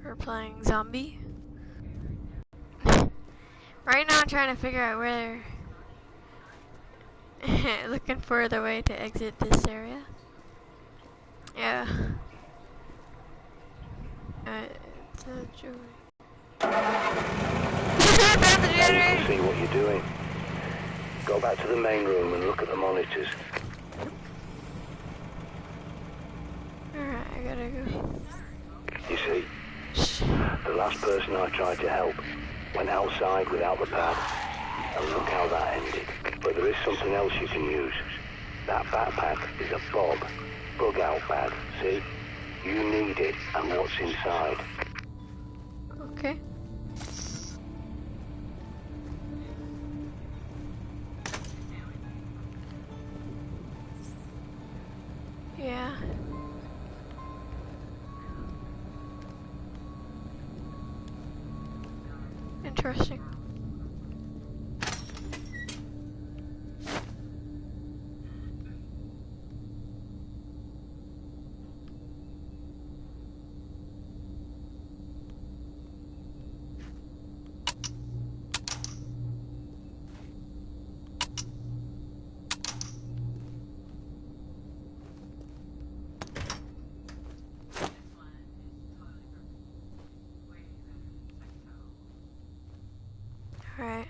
We're playing zombie. Right now I'm trying to figure out where looking for the way to exit this area. Yeah. It's a joy. I can see what you're doing. Go back to the main room and look at the monitors. Alright, I gotta go. You see, the last person I tried to help went outside without the pad, and look how that ended. But there is something else you can use. That backpack is a bug out bag, see? You need it and what's inside. Okay. Yeah. Interesting. Alright.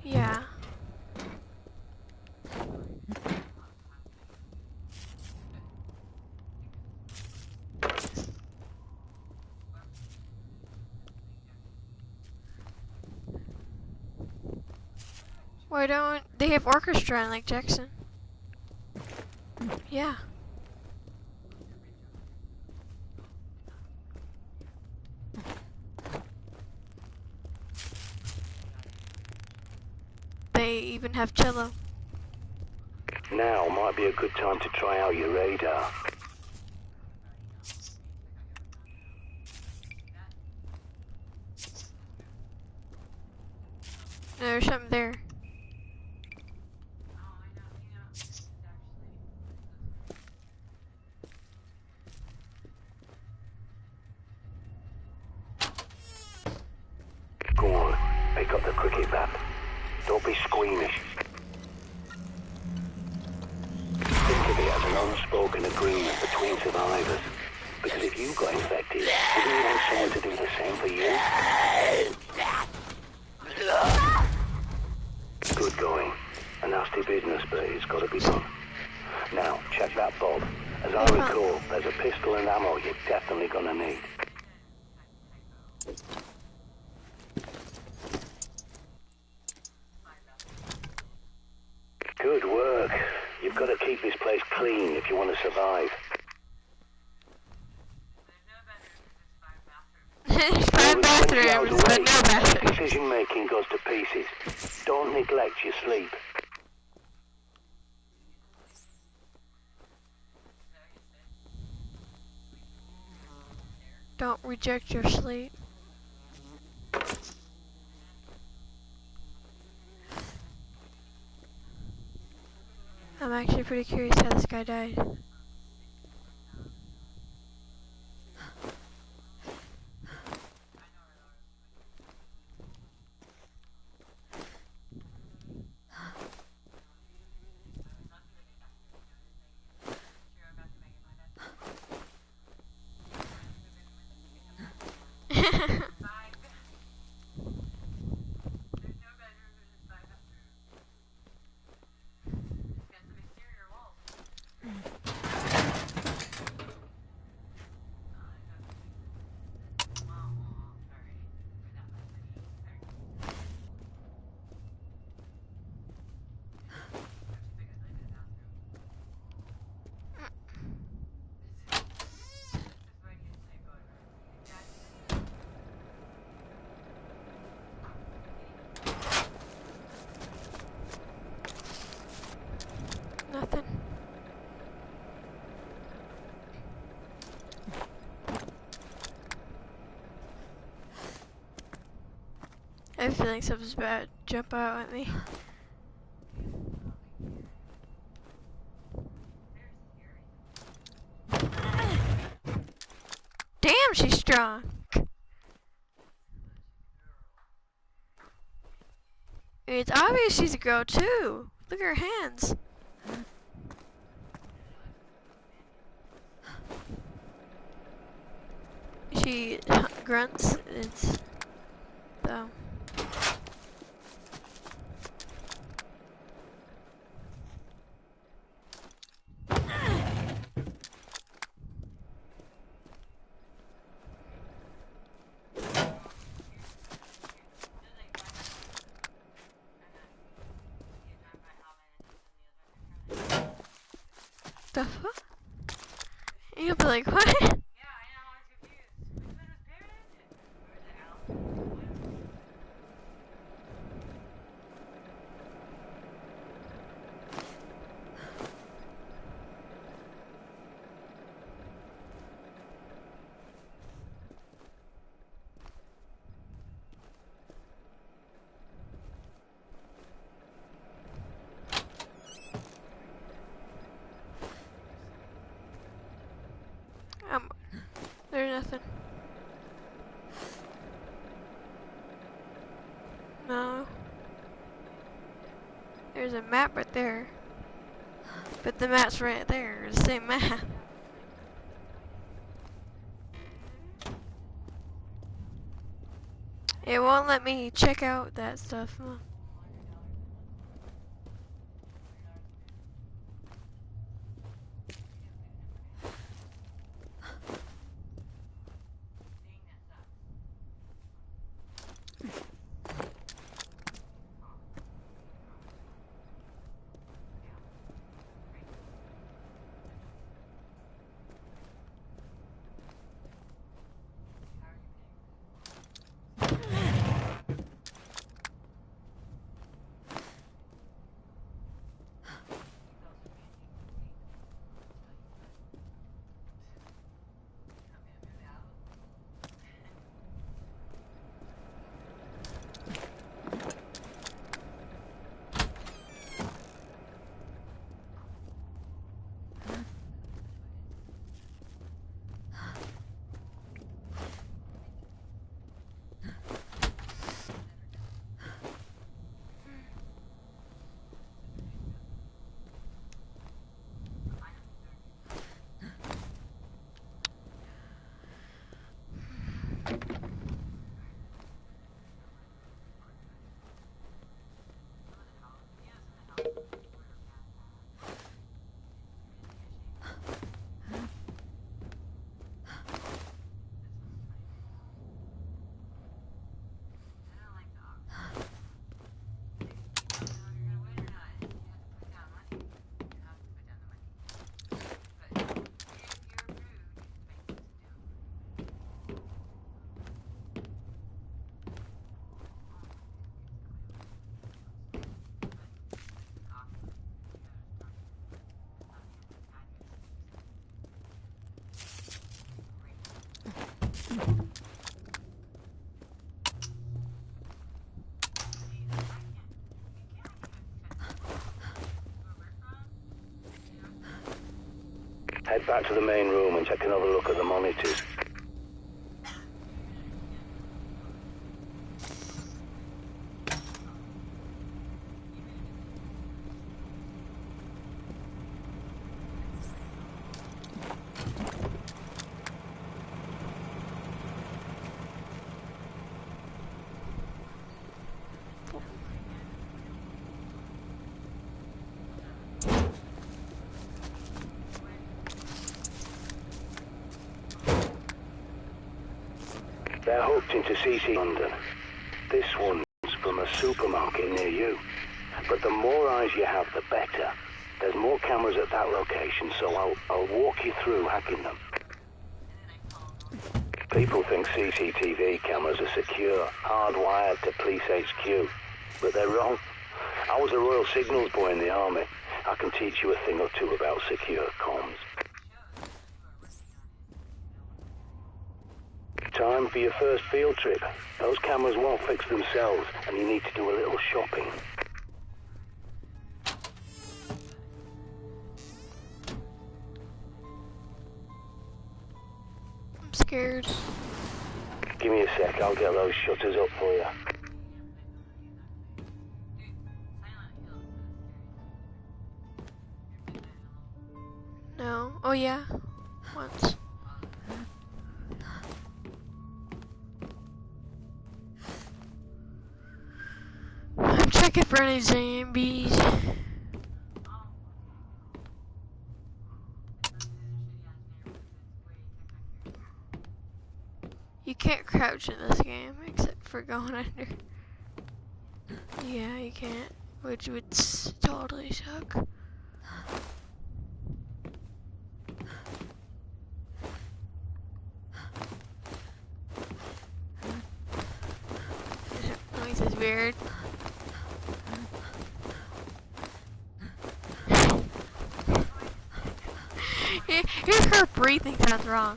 Yeah. Why don't they have orchestra in Lake Jackson? Yeah. They even have cello. Now might be a good time to try out your radar. No, there's something there. Go on, pick up the cricket bat. Don't be squeamish. Think of it as an unspoken agreement between survivors. Because if you got infected, wouldn't you want someone to do the same for you? Good going. A nasty business, but it's got to be done. Now, check that fob. As I recall, there's a pistol and ammo you're definitely gonna need. Good work. You've got to keep this place clean if you want to survive. There's 5 bathrooms, but no bathrooms. Decision making goes to pieces. Don't neglect your sleep. Don't reject your sleep. I'm actually pretty curious how this guy died. Nothing. I have a feeling something's about to jump out at me. she's strong. It's obvious she's a girl too. Look at her hands. She grunts. It's the fuck? You'll be like, what? There's nothing. No. There's a map right there. But the map's right there. It's the same map. It won't let me check out that stuff. Head back to the main room and take another look at the monitors. They're hooked into CC London. This one's from a supermarket near you. But the more eyes you have, the better. There's more cameras at that location, so I'll walk you through hacking them. People think CCTV cameras are secure, hardwired to police HQ. But they're wrong. I was a Royal Signals boy in the army. I can teach you a thing or two about secure comms. Time for your first field trip. Those cameras won't fix themselves, and you need to do a little shopping. I'm scared. scared. Give me a sec, I'll get those shutters up for you. No. Oh yeah. Once. I'm checking for any zombies. You can't crouch in this game except for going under. Yeah, you can't, which would totally suck. This noise is weird. Her breathing sounds wrong.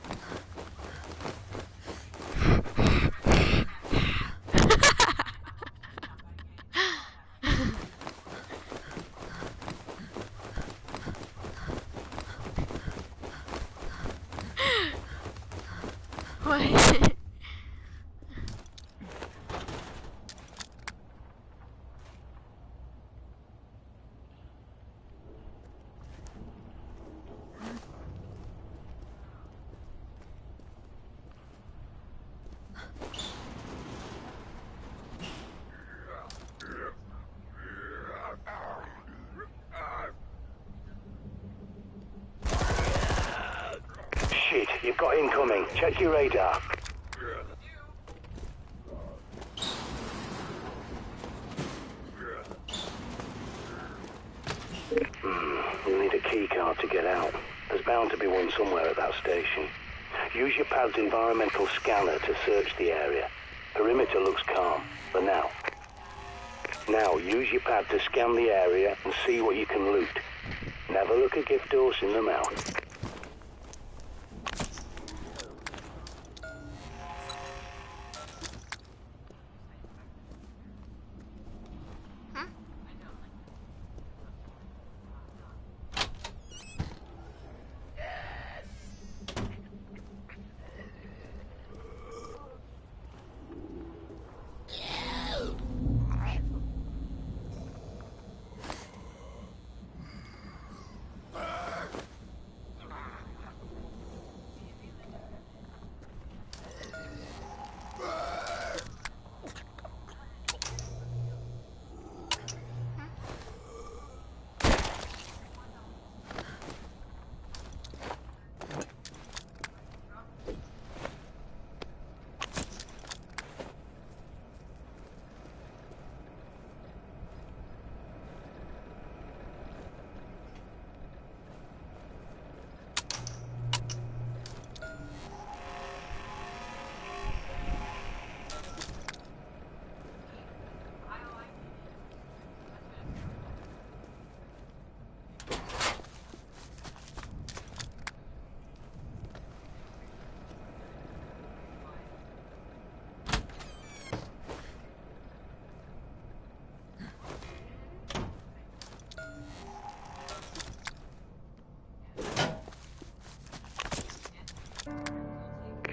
What? Shit, you've got incoming. Check your radar. You'll need a key card to get out. There's bound to be one somewhere at that station. Use your pad's environmental scanner to search the area. Perimeter looks calm, for now. Now, use your pad to scan the area and see what you can loot. Never look a gift horse in the mouth.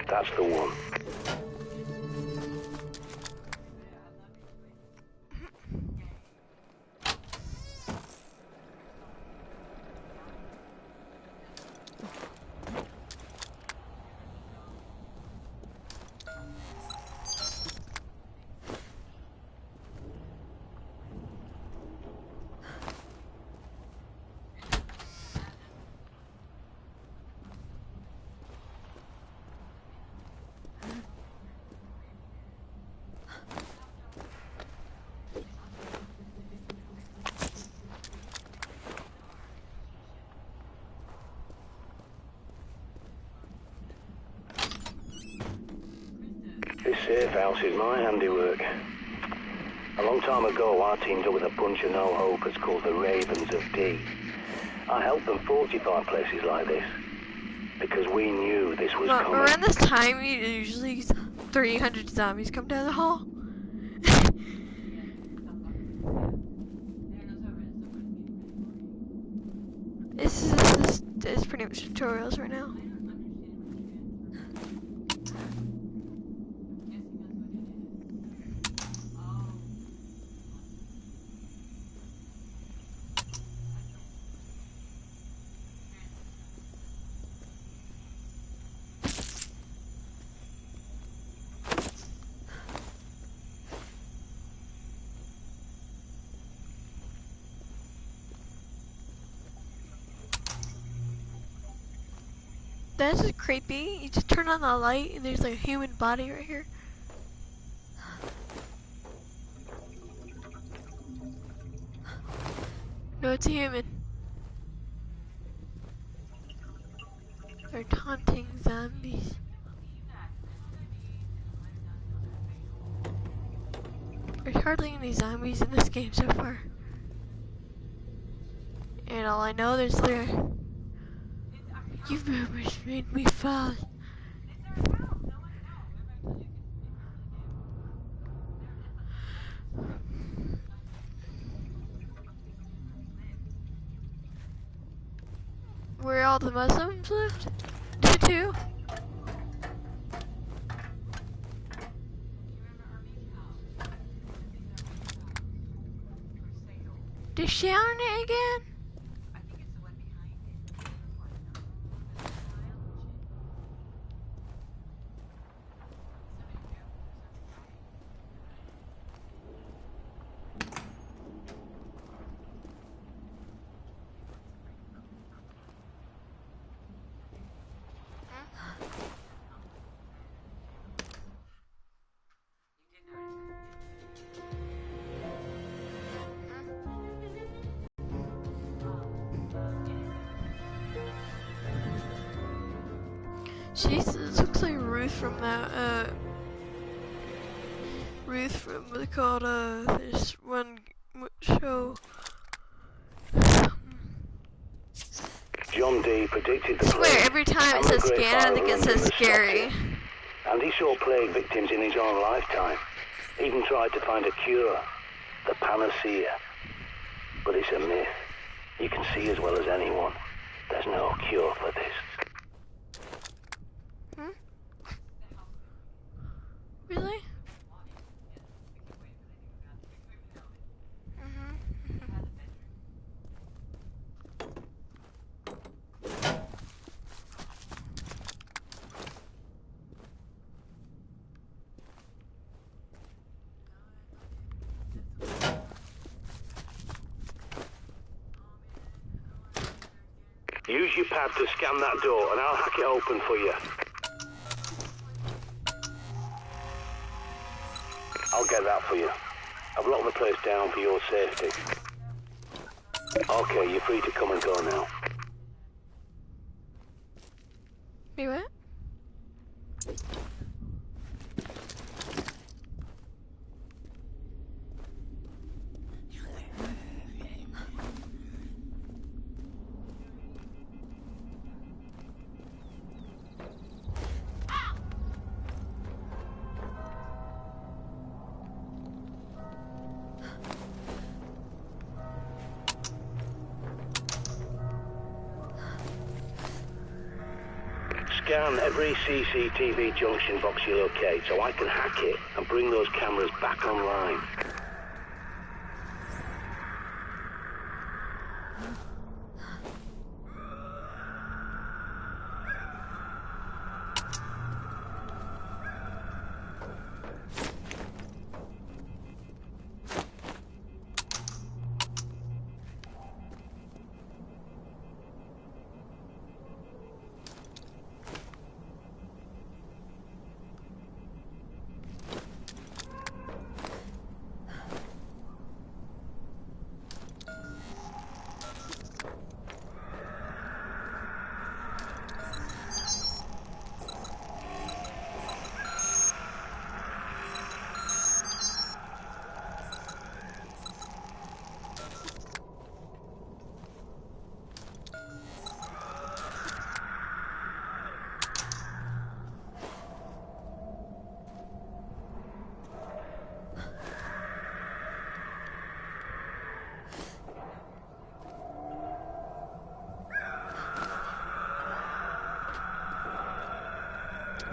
That's the one. This safe house is my handiwork. A long time ago, I teamed up with a bunch of no-hopers called the Ravens of D. I helped them fortify places like this, because we knew this was coming. Around this time, usually 300 zombies come down the hall. This is pretty much tutorials right now. That's just creepy. You just turn on the light and there's like a human body right here. No, it's a human. They're taunting zombies. There's hardly any zombies in this game so far. And all I know, there's there. You've almost made me fall. Where all the Muslims lived? Two. They're shouting it again? Jesus, this looks like Ruth from that, Ruth from what's it called, this one show. John D predicted the I swear, every time it says scan, I think it says scary. And he saw plague victims in his own lifetime. Even tried to find a cure, the panacea. But it's a myth. You can see as well as anyone. There's no cure for this. Really? Use your pad to scan that door and I'll hack it open for you. I'll get that for you. I've locked the place down for your safety. Okay, you're free to come and go now. Wait, what? Scan every CCTV junction box you locate so I can hack it and bring those cameras back online.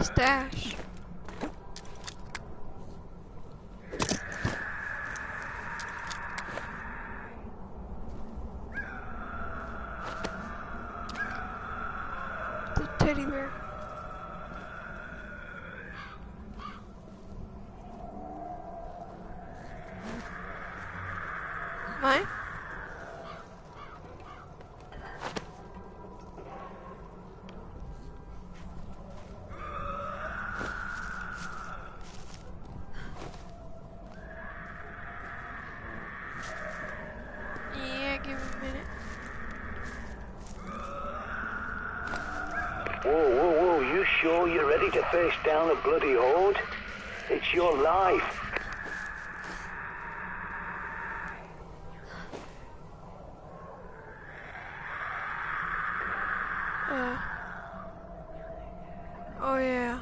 Stash. The teddy bear. Mine? sure you're ready to face down a bloody horde? It's your life. Oh yeah.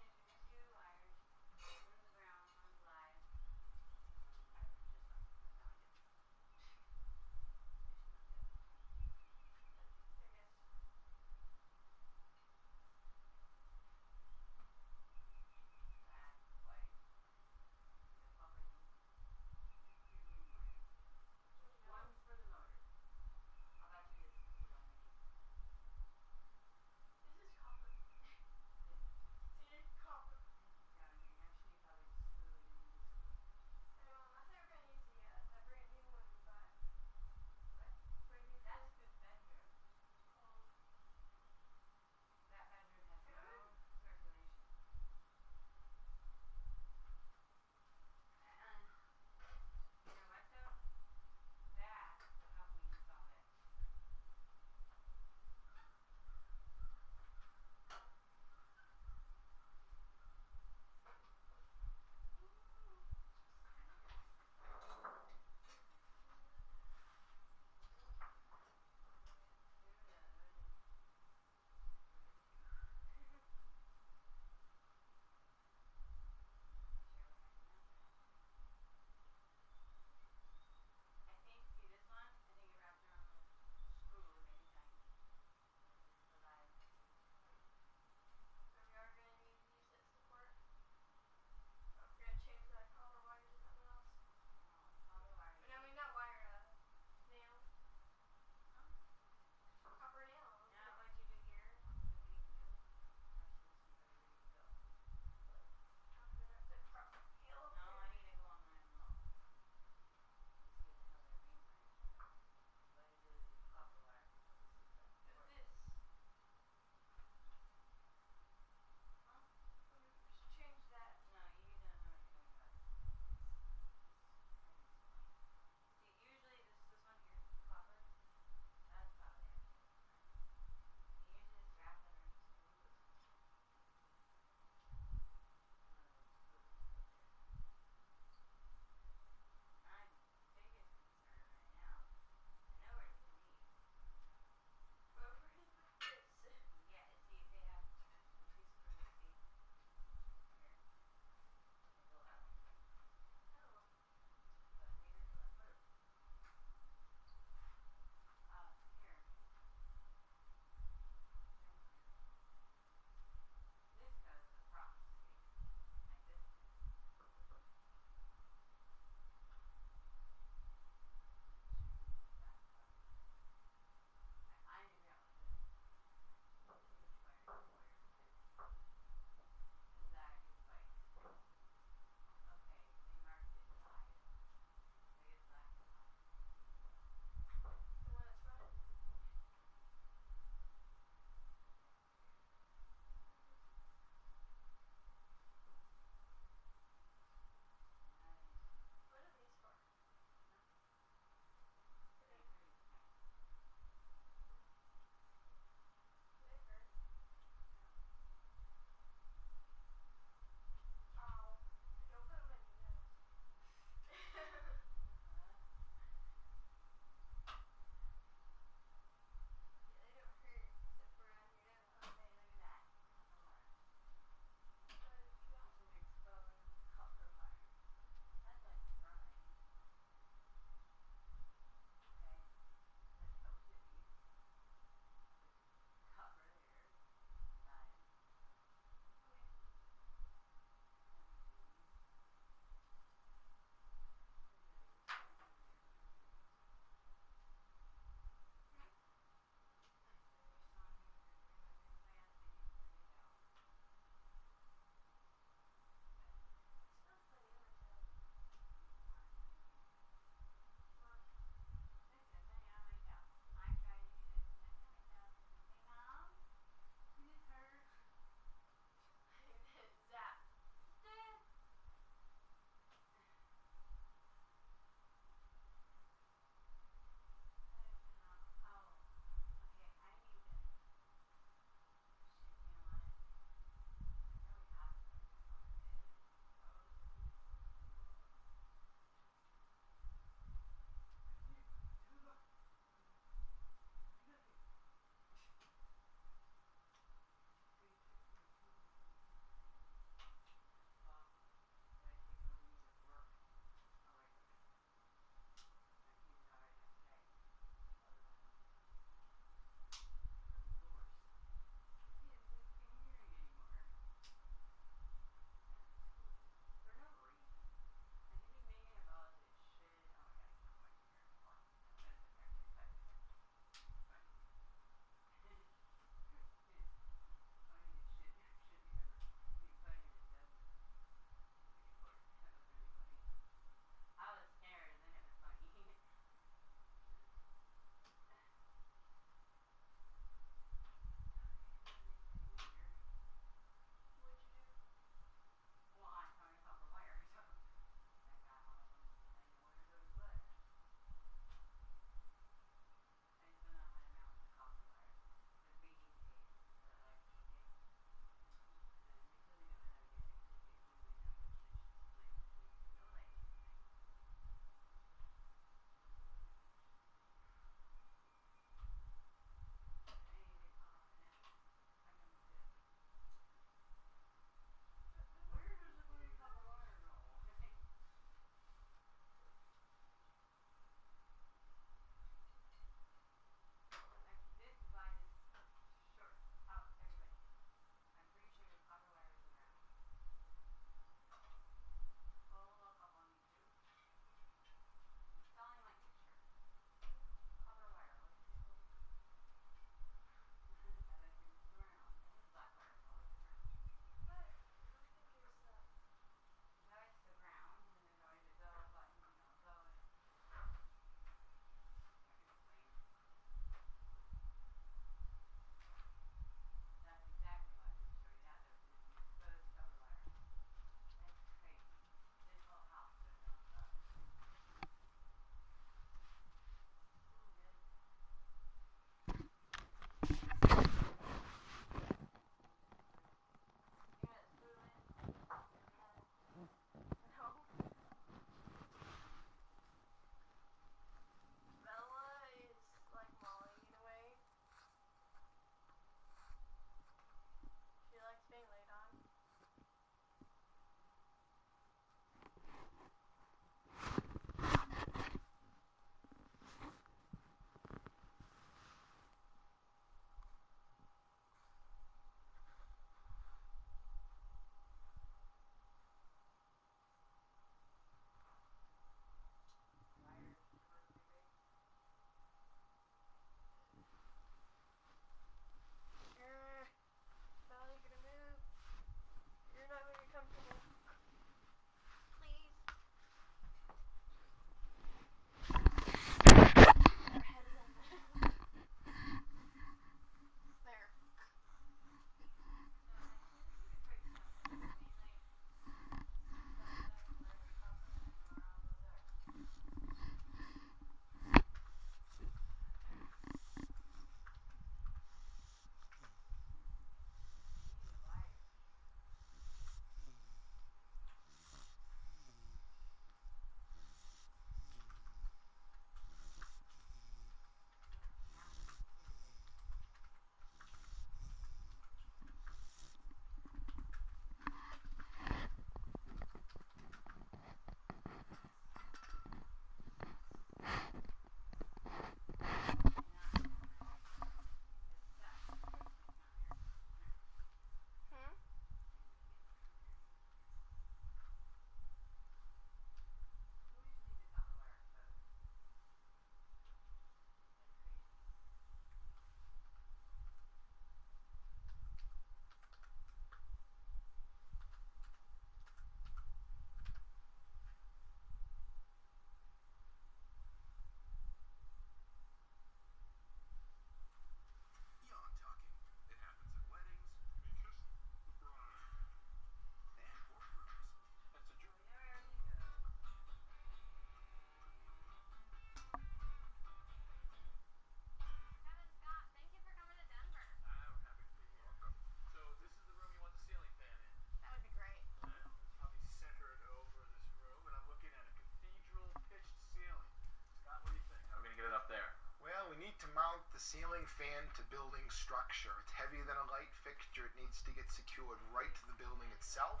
ceiling fan to building structure. It's heavier than a light fixture. It needs to get secured right to the building itself,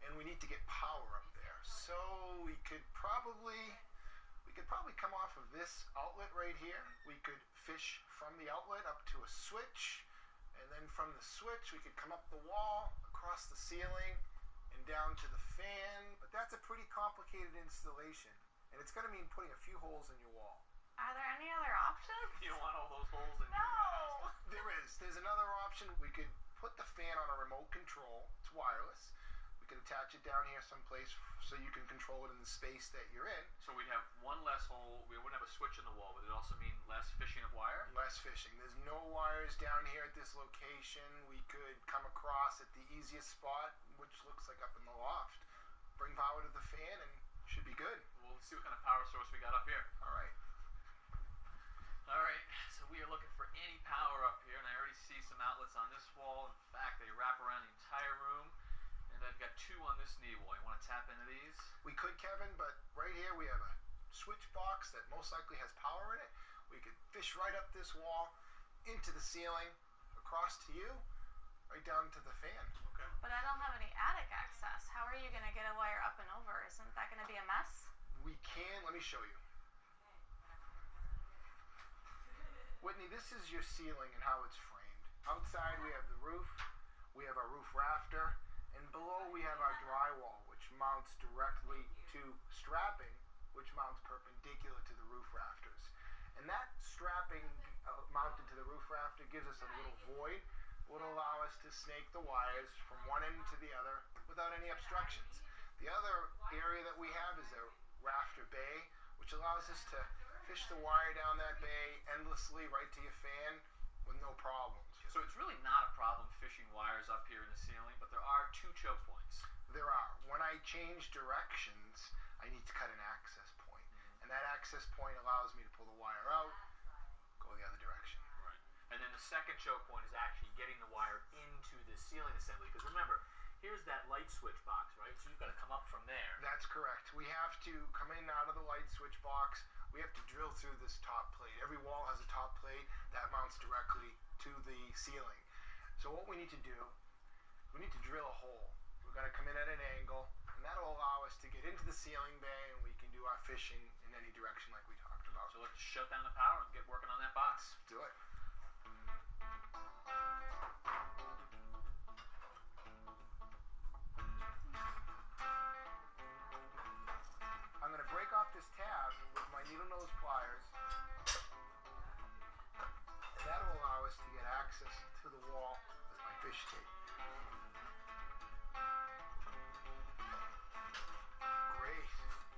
and we need to get power up there. So we could probably come off of this outlet right here. We could fish from the outlet up to a switch, and then from the switch we could come up the wall, across the ceiling, and down to the fan. But that's a pretty complicated installation, and it's going to mean putting a few holes in your wall. Are there any other options? You don't want all those holes in your house. There is. There's another option. We could put the fan on a remote control. It's wireless. We could attach it down here someplace so you can control it in the space that you're in. So we'd have one less hole. We wouldn't have a switch in the wall. Would it also mean less fishing of wire? Less fishing. There's no wires down here at this location. We could come across at the easiest spot, which looks like up in the loft. Bring power to the fan and should be good. We'll see what kind of power source we got up here. All right. All right, so we are looking for any power up here, and I already see some outlets on this wall. In fact, they wrap around the entire room, and I've got two on this knee wall. You want to tap into these? We could, Kevin, but right here we have a switch box that most likely has power in it. We could fish right up this wall, into the ceiling, across to you, right down to the fan. Okay. But I don't have any attic access. How are you going to get a wire up and over? Isn't that going to be a mess? We can. Let me show you. Whitney, this is your ceiling and how it's framed. Outside we have the roof, we have our roof rafter, and below we have our drywall, which mounts directly to strapping, which mounts perpendicular to the roof rafters. And that strapping mounted to the roof rafter gives us a little void, would allow us to snake the wires from one end to the other without any obstructions. The other area that we have is a rafter bay, which allows us to fish the wire down that bay endlessly right to your fan with no problems. So it's really not a problem fishing wires up here in the ceiling, but there are two choke points. There are. When I change directions, I need to cut an access point. And that access point allows me to pull the wire out, go the other direction. Right. And then the second choke point is actually getting the wire into the ceiling assembly. Because remember, here's that light switch box, right? So you've got to come up from there. That's correct. We have to come in out of the light switch box. We have to drill through this top plate. Every wall has a top plate that mounts directly to the ceiling. So what we need to do, we need to drill a hole. We're going to come in at an angle, and that'll allow us to get into the ceiling bay, and we can do our fishing in any direction like we talked about. So let's shut down the power and get working on that box. Do it. I'm going to break off this tab with my needle nose pliers, and that'll allow us to get access to the wall with my fish tape. Great.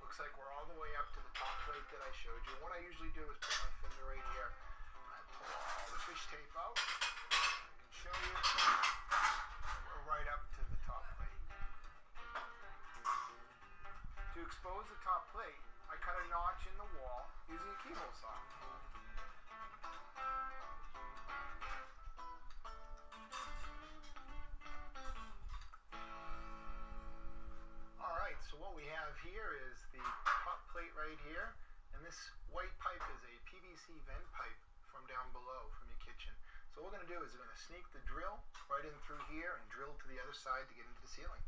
Looks like we're all the way up to the top plate that I showed you. What I usually do is put my finger right here, and I pull all the fish tape out. I can show you. We're right up to the top plate. To expose the top plate, I cut a notch in the wall using a keyhole saw. Alright, so what we have here is the top plate right here, and this white pipe is a PVC vent pipe from down below, from your kitchen. So what we're going to do is we're going to sneak the drill right in through here and drill to the other side to get into the ceiling.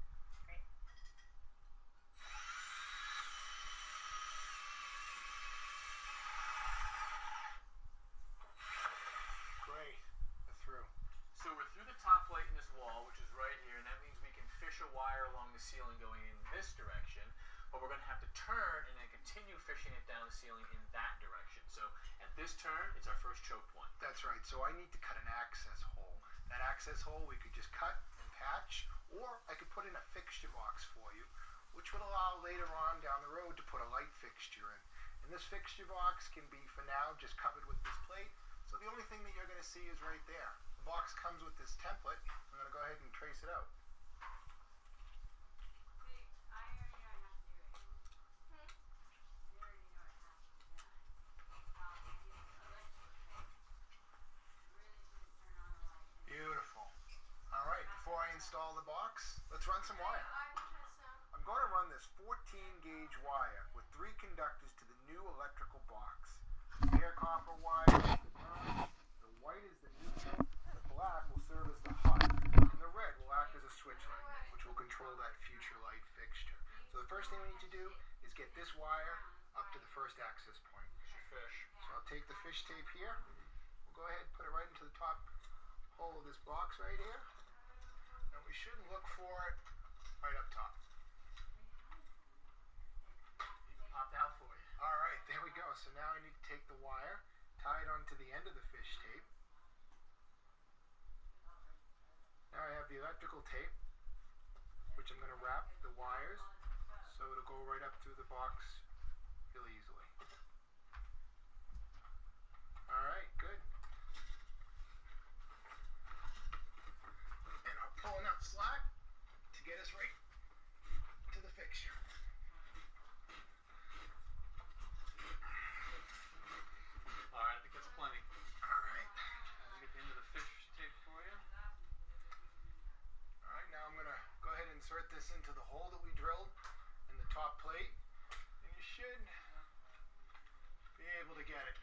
Great, we're through. So we're through the top plate in this wall, which is right here, and that means we can fish a wire along the ceiling going in this direction, but we're going to have to turn and then continue fishing it down the ceiling in that direction. So at this turn, it's our first choke point. That's right, so I need to cut an access hole. That access hole we could just cut and patch, or I could put in a fixture box for you, which would allow later on down the road to put a light fixture in. And this fixture box can be, for now, just covered with this plate. So the only thing that you're going to see is right there. The box comes with this template. I'm going to go ahead and trace it out. Beautiful. All right, before I install the box, let's run some wire. I'm going to run this 14 gauge wire with 3 conductors to the new electrical box. Bare copper wire, the white is the neutral, the black will serve as the HUD, and the red will act as a switch light, which will control that future light fixture. So the first thing we need to do is get this wire up to the first access point. Fish. So I'll take the fish tape here. We'll go ahead and put it right into the top hole of this box right here. And we should look for it right up top. Even popped out for you. Alright, there we go. So now I need to take the wire, tie it onto the end of the fish tape. Now I have the electrical tape, which I'm going to wrap the wires so it'll go right up through the box really easily. Alright, good. And I'll pull enough slack to get us right to the fixture. Alright, I think that's plenty. Alright. I'll get the end of the fish tape for you. Alright, now I'm going to go ahead and insert this into the hole that we drilled in the top plate. And you should be able to get it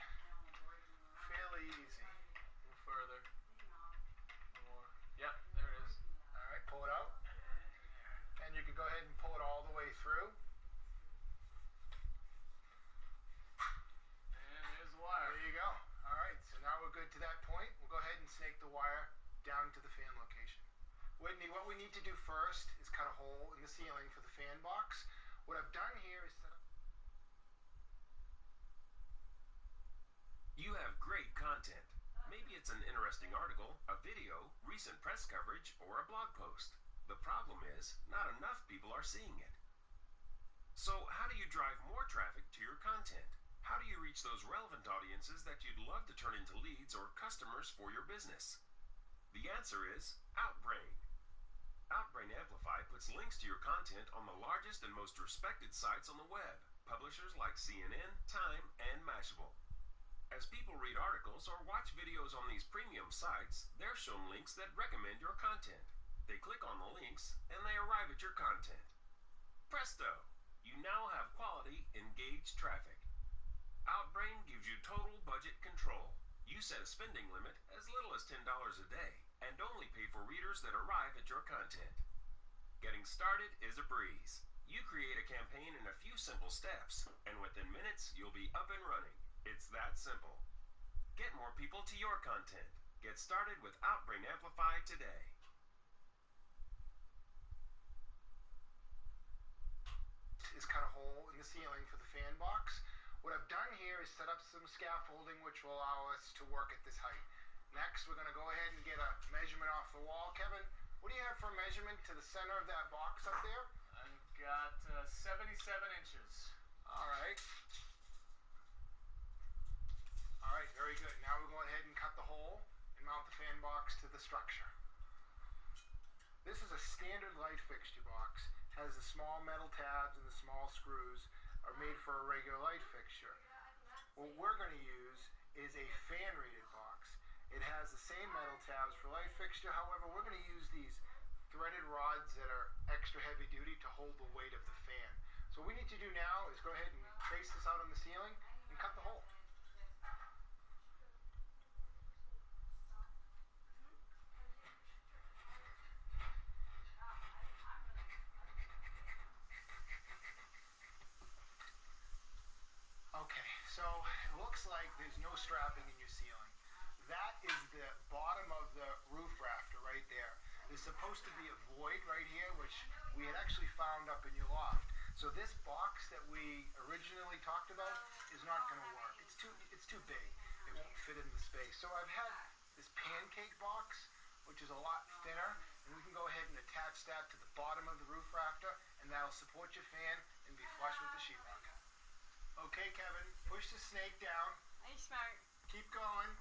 fairly easy. A little further. More. Yep, there it is. Alright, pull it out. And you can go ahead and pull it all the way through. And there's the wire. There you go. Alright, so now we're good to that point. We'll go ahead and snake the wire down to the fan location. Whitney, what we need to do first is cut a hole in the ceiling for the fan box. What I've done here is set up... You have great content. Maybe it's an interesting article, a video, recent press coverage, or a blog post. The problem is, not enough people are seeing it. So how do you drive more traffic to your content? How do you reach those relevant audiences that you'd love to turn into leads or customers for your business? The answer is Outbrain. Outbrain Amplify puts links to your content on the largest and most respected sites on the web, publishers like CNN, Time, and Mashable. As people read articles or watch videos on these premium sites, they're shown links that recommend your content. They click on the links, and they arrive at your content. Presto! You now have quality, engaged traffic. Outbrain gives you total budget control. You set a spending limit as little as $10 a day, and only pay for readers that arrive at your content. Getting started is a breeze. You create a campaign in a few simple steps, and within minutes, you'll be up and running. It's that simple. Get more people to your content. Get started with Outbrain Amplify today. Is cut a hole in the ceiling for the fan box. What I've done here is set up some scaffolding which will allow us to work at this height. Next, we're going to go ahead and get a measurement off the wall. Kevin, what do you have for a measurement to the center of that box up there? I've got 77 inches. Alright. Alright, very good. Now we'll go ahead and cut the hole and mount the fan box to the structure. This is a standard light fixture box. Has the small metal tabs and the small screws are made for a regular light fixture. What we're going to use is a fan rated box. It has the same metal tabs for light fixture, however we're going to use these threaded rods that are extra heavy duty to hold the weight of the fan. So what we need to do now is go ahead and trace this out on the ceiling and cut the hole. Okay, so it looks like there's no strapping in your ceiling. That is the bottom of the roof rafter right there. There's supposed to be a void right here, which we had actually found up in your loft. So this box that we originally talked about is not going to work. It's too big. It won't fit in the space. So I've had this pancake box, which is a lot thinner, and we can go ahead and attach that to the bottom of the roof rafter, and that'll support your fan and be flush with the sheetrock. Okay, Kevin, push the snake down. Are you smart? Keep going.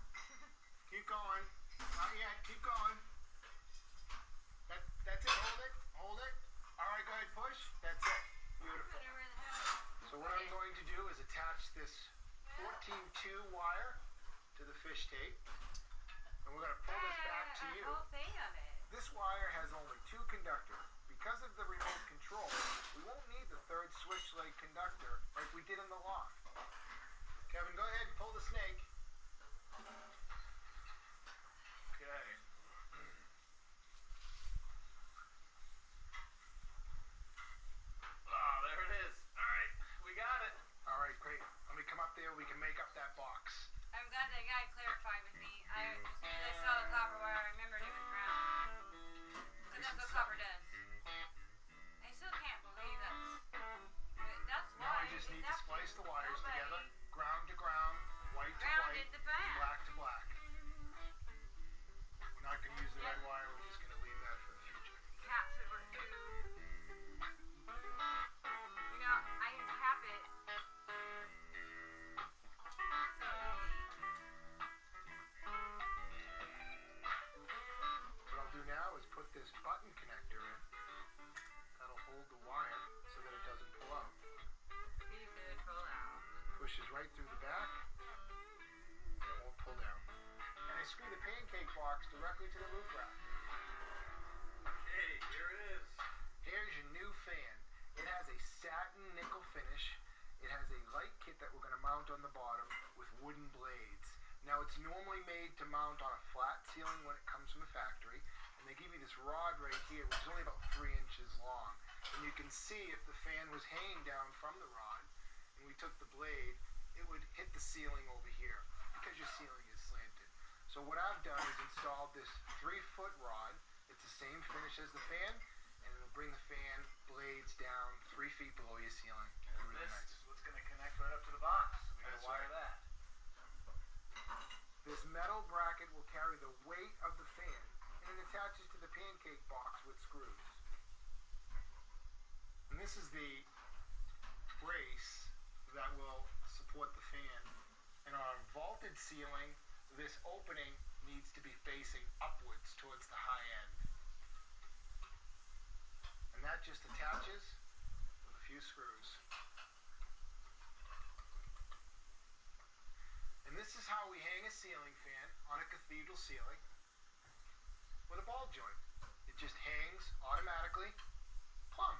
Keep going. Not yet. Keep going. That's it. Hold it. Hold it. All right, go ahead. Push. That's it. Beautiful. So what I'm going to do is attach this 14-2 wire to the fish tape, and we're going to pull this back to you. Whole thing of it. This wire has only 2 conductors. Because of the remote control, we won't need the third switch-like conductor like we did in the loft. Kevin, go ahead and pull the snake. right through the back, and it won't pull down. And I screw the pancake box directly to the roof rack. Hey, here it is. Here's your new fan. It has a satin nickel finish. It has a light kit that we're going to mount on the bottom with wooden blades. Now it's normally made to mount on a flat ceiling when it comes from the factory, and they give you this rod right here, which is only about 3 inches long. And you can see if the fan was hanging down from the rod, and we took the blade, it would hit the ceiling over here, because your ceiling is slanted. So what I've done is installed this 3-foot rod. It's the same finish as the fan, and it'll bring the fan blades down 3 feet below your ceiling. And Really this nice. is what's going to connect right up to the box. We got That's to wire right. that. This metal bracket will carry the weight of the fan, and it attaches to the pancake box with screws. And this is the brace that will support the fan. And on a vaulted ceiling, this opening needs to be facing upwards towards the high end. And that just attaches with a few screws. And this is how we hang a ceiling fan on a cathedral ceiling with a ball joint. It just hangs automatically, plumb.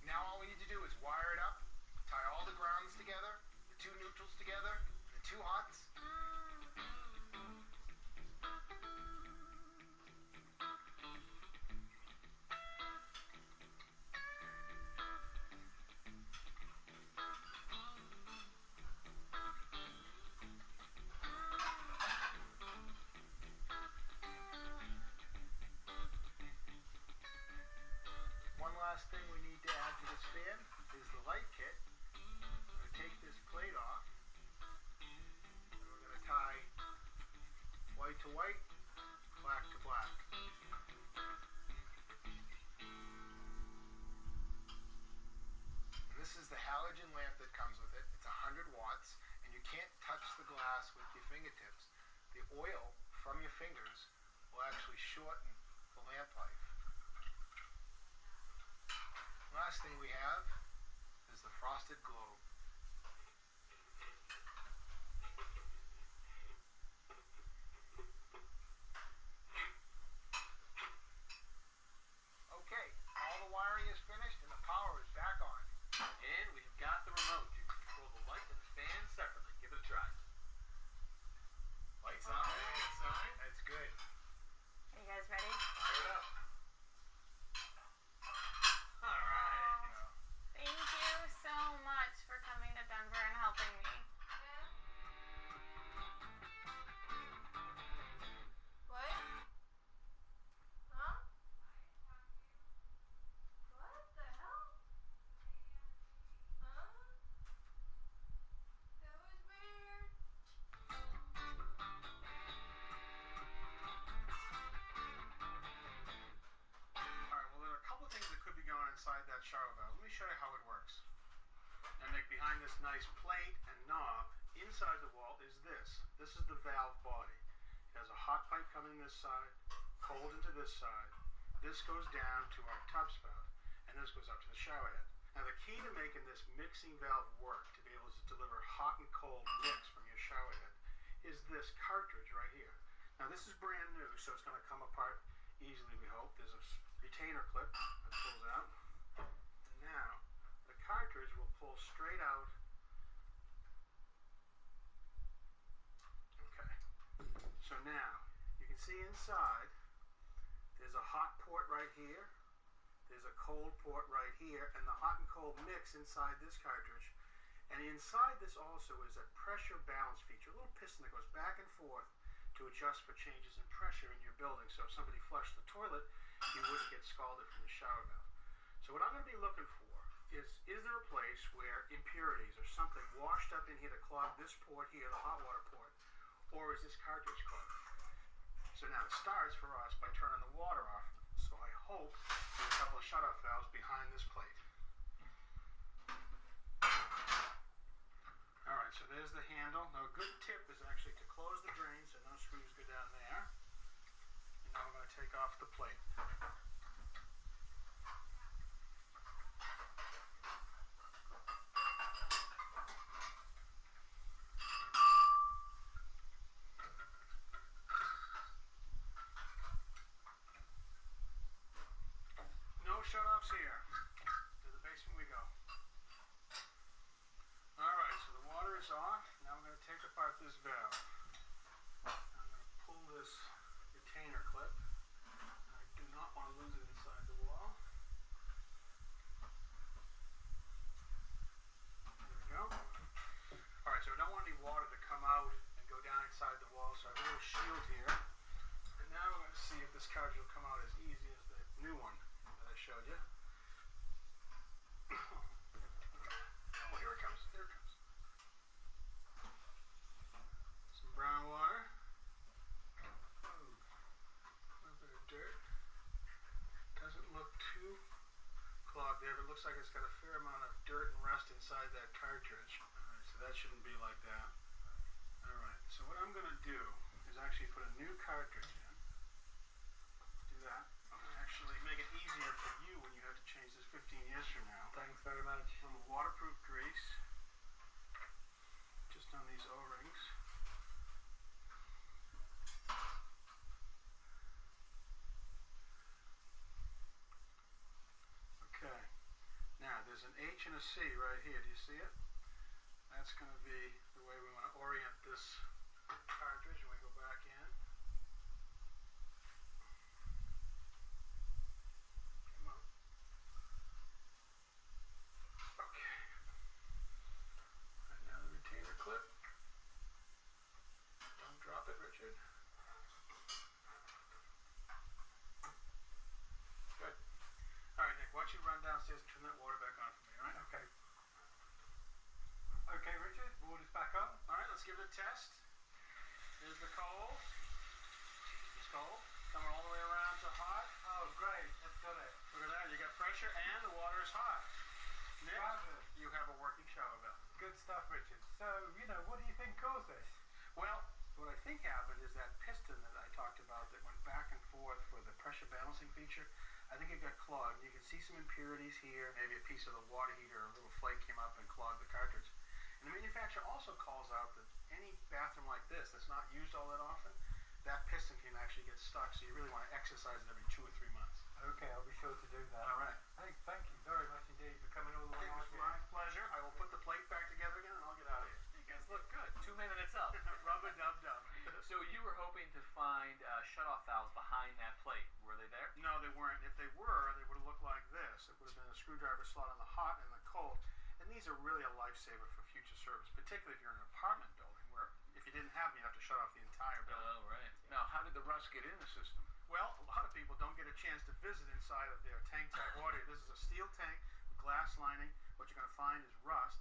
Now all we need to do is wire it up, tie all the grounds together, the 2 neutrals together, and the 2 hots. One last thing we need to add to this fan is the light kit. I'm going to take this plate off, and we're going to tie white to white, black to black. And this is the halogen lamp that comes with it. It's 100 watts, and you can't touch the glass with your fingertips. The oil from your fingers will actually shorten the lamp life. Last thing we have is the frosted globe. Okay, all the wiring is finished and the power is back on. And we've got the remote. You can control the light and the fan separately. Give it a try. Lights on. Good sign. That's good. Are you guys ready? Fire it up. All right. Thank you so much for coming to Denver and helping me. What? Huh? What the hell? Huh? That was weird. Alright, well there are a couple of things that could be going inside that shower valve. Let me show you how it works. And Nick, behind this nice plate and knob, inside the wall is this. This is the valve body. It has a hot pipe coming this side, cold into this side. This goes down to our tub spout, and this goes up to the shower head. Now the key to making this mixing valve work, to be able to deliver hot and cold mix from your shower head, is this cartridge right here. Now this is brand new, so it's going to come apart easily, we hope. There's a retainer clip that pulls out. And now the cartridge will pull straight out. Okay. So now you can see inside there's a hot port right here. There's a cold port right here, and the hot and cold mix inside this cartridge. And inside this also is a pressure balance feature, a little piston that goes back and forth to adjust for changes in pressure in your building. So if somebody flushed the toilet, you wouldn't get scalded from the shower valve. So what I'm going to be looking for is there a place where impurities or something washed up in here to clog this port here, the hot water port, or is this cartridge clogged? So now it starts for us by turning the water off. So I hope there's a couple of shutoff valves behind this plate. Alright, so there's the handle. Now a good tip is actually to close the drain so no screws go down there. And now we're going to take off the plate. looks like it's got a fair amount of dirt and rust inside that cartridge. Alright, so that shouldn't be like that. Alright, so what I'm going to do is actually put a new cartridge in. Do that. Actually make it easier for you when you have to change this 15 years from now. Thanks very much. Some waterproof grease. Just on these O-rings. Okay. Now there's an H and a C right here. Do you see it? That's going to be the way we want to orient this cartridge when we go back in. Come on. Okay. Right now the retainer clip. Don't drop it, Richard. Good. Alright, Nick, why don't you run downstairs and turn that water back on for me, alright? Okay. Okay, Richard, water's back on. Alright, let's give it a test. Here's the cold. It's cold. Coming all the way around to hot. Oh, great. That's got it. Look at that. You got pressure and the water is hot. Nick, Fabulous. you have a working shower bell. Good stuff, Richard. So, what do you think caused this? Well, what I think happened is that piston that I talked about that went back and forth for the pressure balancing feature, I think it got clogged. You can see some impurities here. Maybe a piece of the water heater or a little flake came up and clogged the cartridge. And the manufacturer also calls out that any bathroom like this that's not used all that often, that piston can actually get stuck. So you really want to exercise it every 2 or 3 months. Okay, I'll be sure to do that. All right. Hey, thank you very much indeed for coming all the way It out was here. my pleasure. I will put the plate back together again and I'll get out of here. You guys look good. 2 minutes up. Rub-a-dub-dub. So you were hoping to find shut-off valves behind that plate. Were they there? No, they weren't. If they were, they would have looked like this. It would have been a screwdriver slot on the hot and the cold. And these are really a lifesaver for future service, particularly if you're in an apartment building where if you didn't have them, you have to shut off the entire building. Oh, right. Now, how did the rust get in the system? Well, a lot of people don't get a chance to visit inside of their tank-type water. This is a steel tank with glass lining. What you're going to find is rust.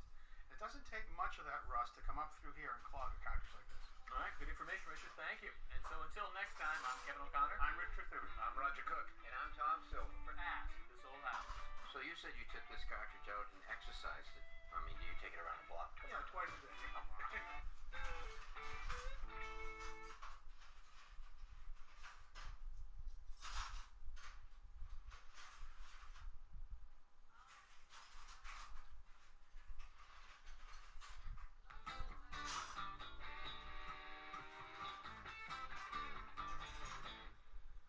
It doesn't take much of that rust to come up through here and clog a cartridge like this. All right, good information, Richard. Thank you. And so until next time, I'm Kevin O'Connor. I'm Richard Thurman. I'm Roger Cook. And I'm Tom Silver. For Ask This Old House. So you said you took this cartridge out and exercised it. I mean, do you take it around the block? Yeah, twice a day.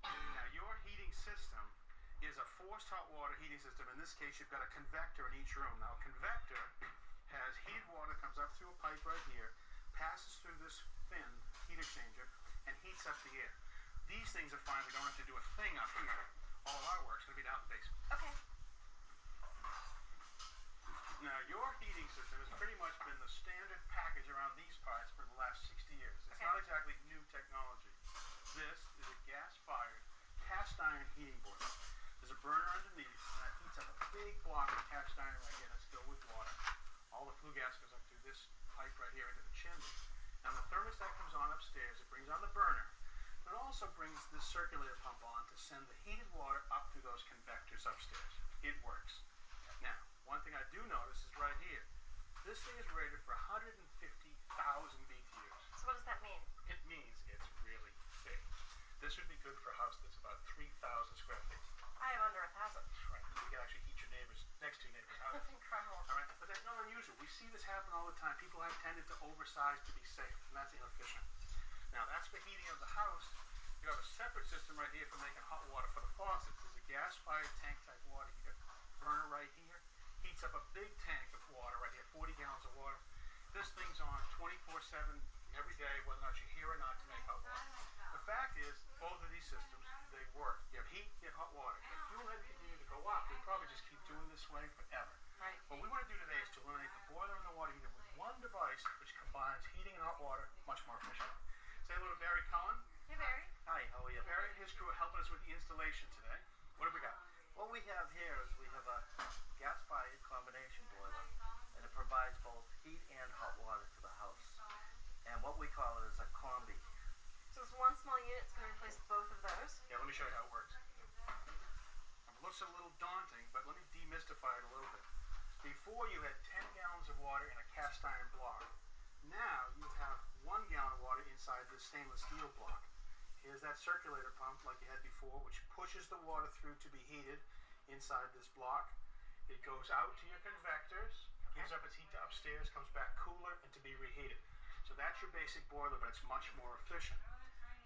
Now, your heating system is a forced hot water heating system. In this case, you've got a convector in each room. Now, a convector has heated water, comes up through a pipe right here, passes through this thin heat exchanger, and heats up the air. These things are fine. We don't have to do a thing up here. All our work's going to be down in the basement. Okay. Now, your heating system has pretty much been the standard package around these parts for the last 60 years. It's Okay. not exactly new technology. This is a gas-fired cast iron heating boiler. There's a burner underneath, and that heats up a big block of cast iron right here that's filled with water. All the flue gas goes up through this pipe right here into the chimney. Now, the thermostat comes on upstairs. It brings on the burner. But it also brings this circulator pump on to send the heated water up through those convectors upstairs. It works. Now, one thing I do notice is right here. This thing is rated for 150,000 BTUs. So what does that mean? It means it's really big. This would be good for a house that's about 3,000 square feet. I have under 1,000. Right. You can actually heat your neighbors, next to your neighbor's house. That's incredible. All right, but that's not unusual. We see this happen all the time. People have tended to oversize to be safe, and that's inefficient. Now, that's for heating of the house. You have a separate system right here for making hot water for the faucets. There's a gas-fired tank-type water heater. Burner right here. Heats up a big tank of water right here, 40 gallons of water. This thing's on 24/7 every day, whether or not you're here or not, to make hot water. The fact is, both of these systems, they work. You have heat, you have hot water. If fuel had to continue to go up, we'd probably just keep doing this way forever. Right. What we want to do today is to eliminate the boiler and the water heater with one device which combines heating and hot water much more efficiently. Say hello to Barry Cullen. Hey, Barry. Hi, how are you? Barry and his crew are helping us with the installation today. What have we got? What we have here is we have a gas-fired combination boiler, and it provides both heat and hot water to the house. And what we call it is a combi. So this one small unit's going to replace both of those. Yeah, let me show you how it works. It looks a little daunting, but let me demystify it a little stainless steel block. Here's that circulator pump like you had before, which pushes the water through to be heated inside this block. It goes out to your convectors, gives up its heat to upstairs, comes back cooler and to be reheated. So that's your basic boiler, but it's much more efficient.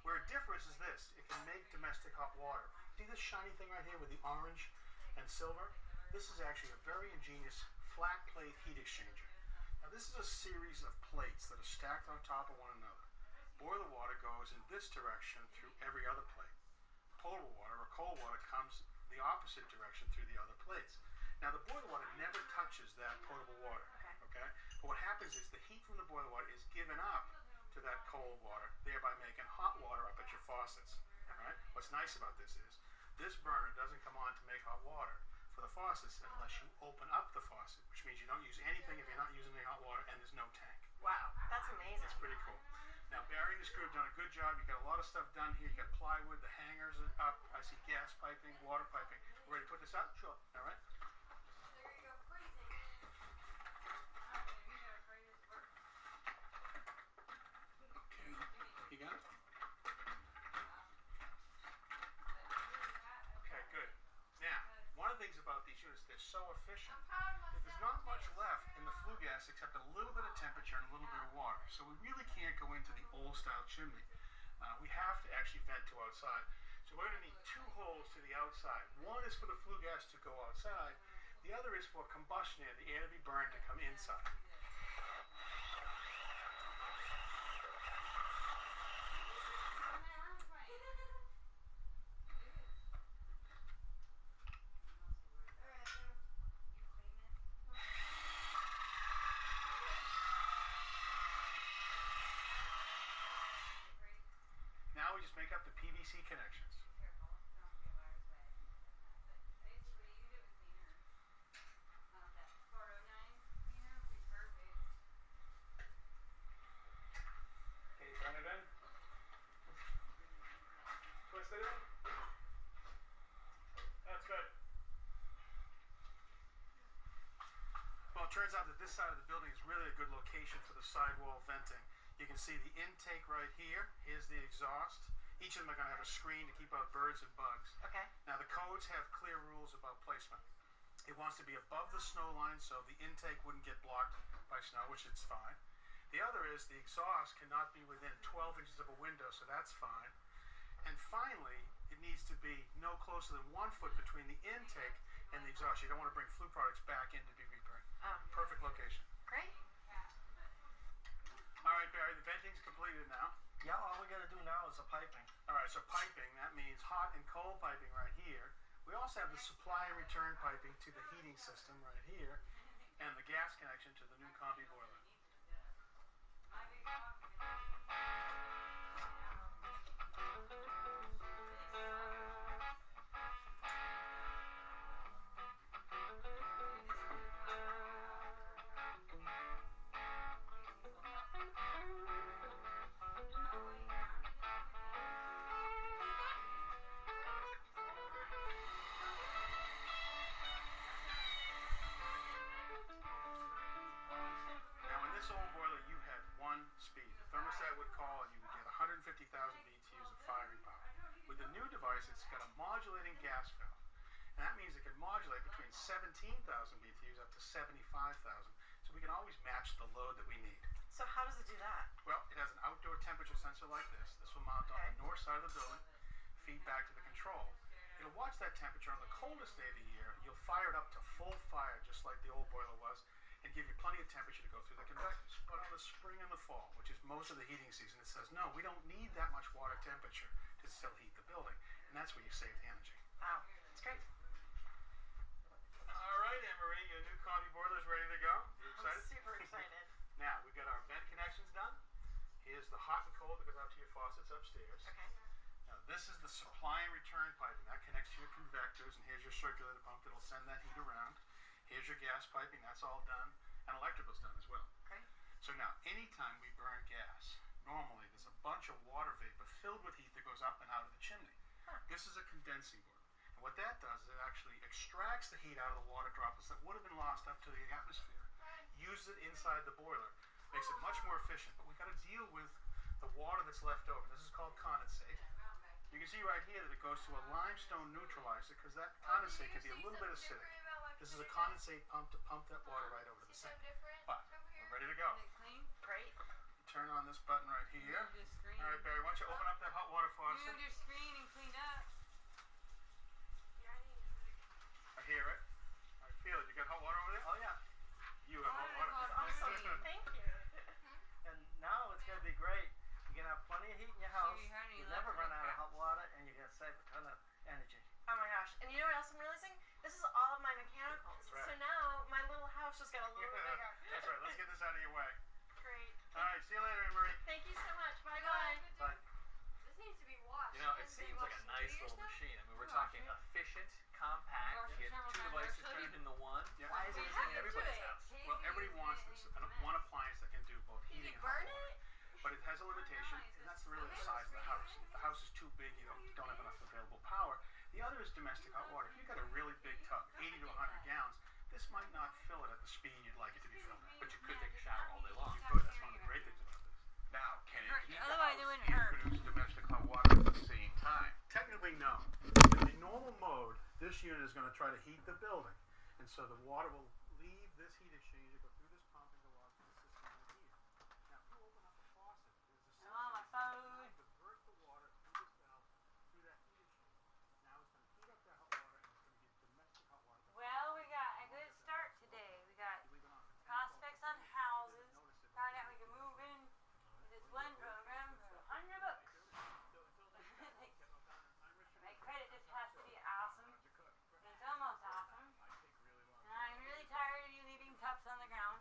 Where it differs is this: it can make domestic hot water. See this shiny thing right here with the orange and silver? This is actually a very ingenious flat plate heat exchanger. Now this is a series of plates that are stacked on top of one another. Boiler water goes in this direction through every other plate. Potable water or cold water comes the opposite direction through the other plates. Now the boiler water never touches that potable water, okay? But what happens is the heat from the boiler water is given up to that cold water, thereby making hot water up at your faucets, right? What's nice about this is this burner doesn't come on to make hot water for the faucets unless you open up the faucet, which means you don't use anything if you're not using any hot water, and there's no tank. Wow, that's amazing. It's pretty cool. Now, Barry and his crew have done a good job. You got a lot of stuff done here. You got plywood, the hangers are up. I see gas piping, water piping. We're ready to put this up? Sure. All right. There you go, freezing. Okay. You got it? Okay, good. Now, one of the things about these units, they're so efficient that there's not much left in the flue gas except a little bit of temperature and a little bit of water. So we really can't go into the old-style chimney. We have to actually vent to outside. So we're going to need two holes to the outside. One is for the flue gas to go outside. The other is for combustion air, the air to be burned to come inside. Now we just make up the PVC connections. Okay, turn it in. Twist it in. That's good. Well, it turns out that this side of the building is really a good location for the sidewall venting. You can see the intake right here. Here's the exhaust. Each of them are going to have a screen to keep out birds and bugs. Okay. Now, the codes have clear rules about placement. It wants to be above the snow line so the intake wouldn't get blocked by snow, which it's fine. The other is the exhaust cannot be within 12 inches of a window, so that's fine. And finally, it needs to be no closer than 1 foot between the intake and the exhaust. You don't want to bring flue products back in to be reburned. Perfect location. Great. All right, Barry, the venting's completed now. Yeah, all we got to do now is the piping. All right, so piping, that means hot and cold piping right here. We also have the supply and return piping to the heating system right here, and the gas connection to the new combi boiler. This old boiler, you had one speed. The thermostat would call and you would get 150,000 BTUs of firing power. With the new device, it's got a modulating gas valve. And that means it can modulate between 17,000 BTUs up to 75,000. So we can always match the load that we need. So how does it do that? Well, it has an outdoor temperature sensor like this. This will mount on the north side of the building, feed back to the control. It'll watch that temperature on the coldest day of the year. You'll fire it up to full fire, just like the old boiler was, and give you plenty of temperature to go through the convectors. But on the spring and the fall, which is most of the heating season, it says, no, we don't need that much water temperature to still heat the building. And that's where you save the energy. Wow, that's great. All right, Anne-Marie, your new combi boiler is ready to go. You excited? I'm super excited. Now, we've got our vent connections done. Here's the hot and cold that goes out to your faucets upstairs. Okay. Now, this is the supply and return piping. That connects to your convectors, and here's your circulator pump that'll send that heat around. Here's your gas piping. That's all done. And electrical's done as well. Great. So now, anytime we burn gas, normally there's a bunch of water vapor filled with heat that goes up and out of the chimney. This is a condensing boiler. And what that does is it actually extracts the heat out of the water droplets that would have been lost up to the atmosphere, uses it inside the boiler, makes it much more efficient. But we've got to deal with the water that's left over. This is called condensate. You can see right here that it goes to a limestone neutralizer because that condensate can be a little bit acidic. This is a condensate pump to pump that water right over to the sink. But we're ready to go. Clean? Great. Turn on this button right here. All right, Barry, why don't you open up that hot water faucet? Move your screen and clean up. I hear it. I feel it. You got hot water over there? Oh yeah. You have hot water. Awesome. Thank you. And now it's going to be great. You're going to have plenty of heat in your house. honey, You never run out of hot water, and you're going to save a ton of energy. Oh my gosh. And you know what else I'm realizing? This is all of my mechanicals. That's right. So now my little house just got a little bit bigger. That's right. Let's get this out of your way. Great. All right. See you later, Anne-Marie. Thank you so much. Bye bye. Bye. This needs to be washed. You know, it seems like a nice little machine. I mean, we're talking efficient, compact. You get two devices turned into one. Yeah. Why is it in everybody's house? Well, everybody wants this. One appliance that can do both heating and hot burn water. But it has a limitation, and that's really the size of the house. If the house is too big, you don't have enough available power. The other is domestic hot water. If you've got a really big tub, 80 to 100 gallons, this might not fill it at the speed you'd like it to be filled at. But you could take a shower all day long. You could. That's one of the great things about this. Now, can it heat the Otherwise it house wouldn't and hurt. produce domestic hot water at the same time? Technically, no. In the normal mode, this unit is going to try to heat the building. And so the water will leave this heat exchanger, go through this pump, and go out to the system right here. Now, if you open up the faucet, there's a system on my phone. that divert the water through this valve, through that heat exchanger. Now it's going to heat up that hot water, and it's going to give domestic hot water. Well, we got a good start today. We got Leave it on for 10, 12 prospects on houses. Notice it. Found out we can move in to this blend program for $100 bucks. My credit just has to be awesome. It's almost awesome. And I'm really tired of you leaving cups on the ground.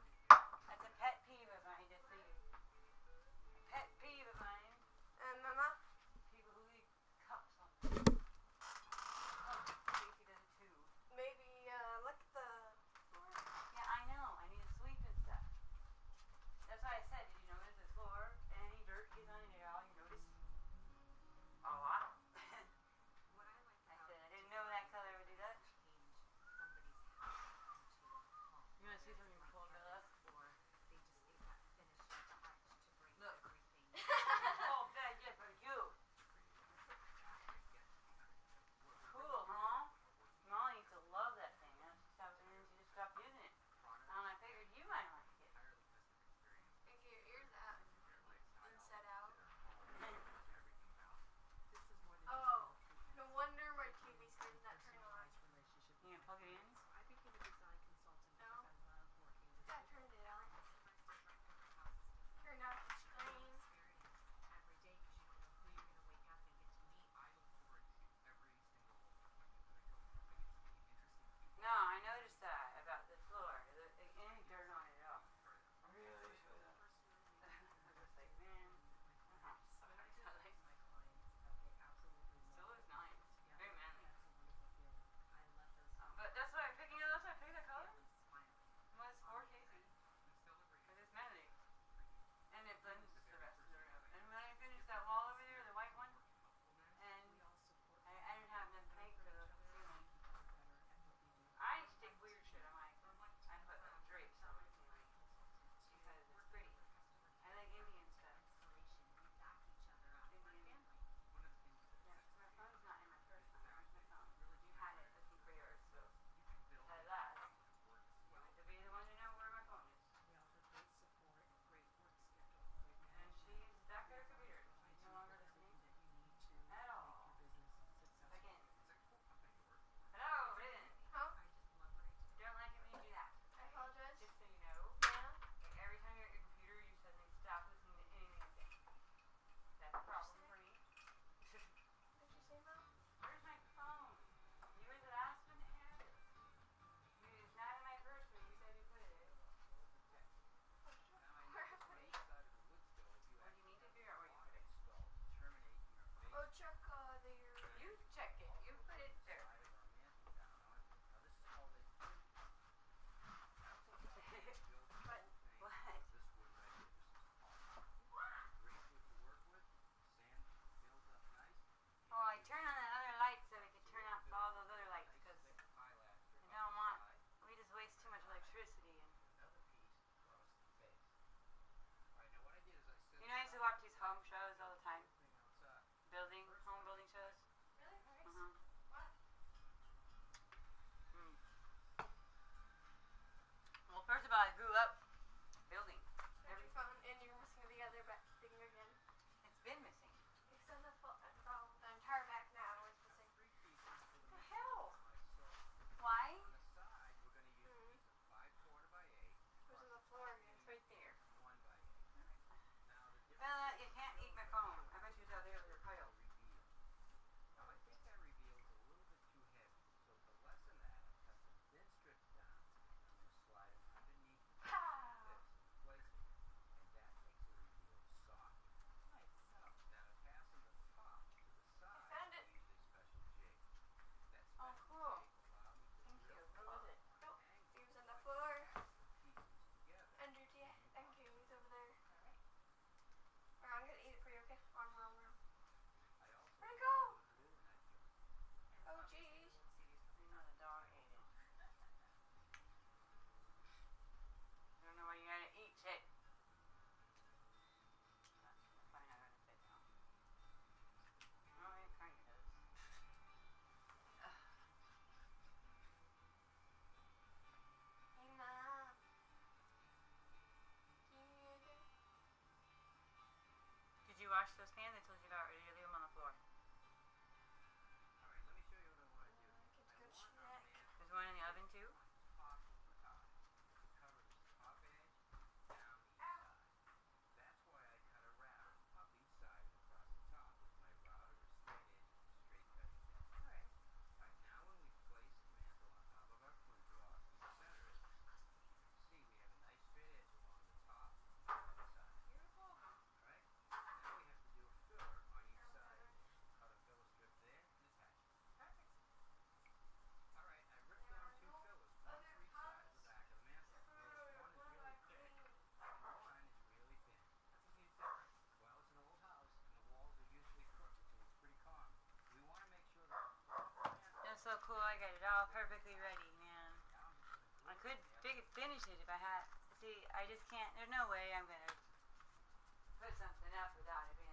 wash those pans, I told you about earlier, leave them on the floor. Alright, let me show you what I want to do. I want our mantle There's one in the oven too. top of the top to cover this top edge down each side. That's why I cut a wrap up each side and across the top with my router or straight edge straight cutting bit. Alright. Alright, now when we place the mantle on top of our flint block, we center it. See, we have a nice straight edge along the top and the side. Beautiful. Alright? Now we have to do a filler on each side. Cut a filler strip there and attach it. Perfect. Alright, I ripped down 2 fillers, one for each side of the back of the mantle. Notice one is really thick and one is really thin. That's a huge difference. Well, it's an old house and the walls are usually crooked, so it's pretty common. We want to make sure that That's so cool. I got it all perfectly ready, man. now I'm just going to I could finish it if I had. See, I just can't. There's no way I'm gonna put something up without it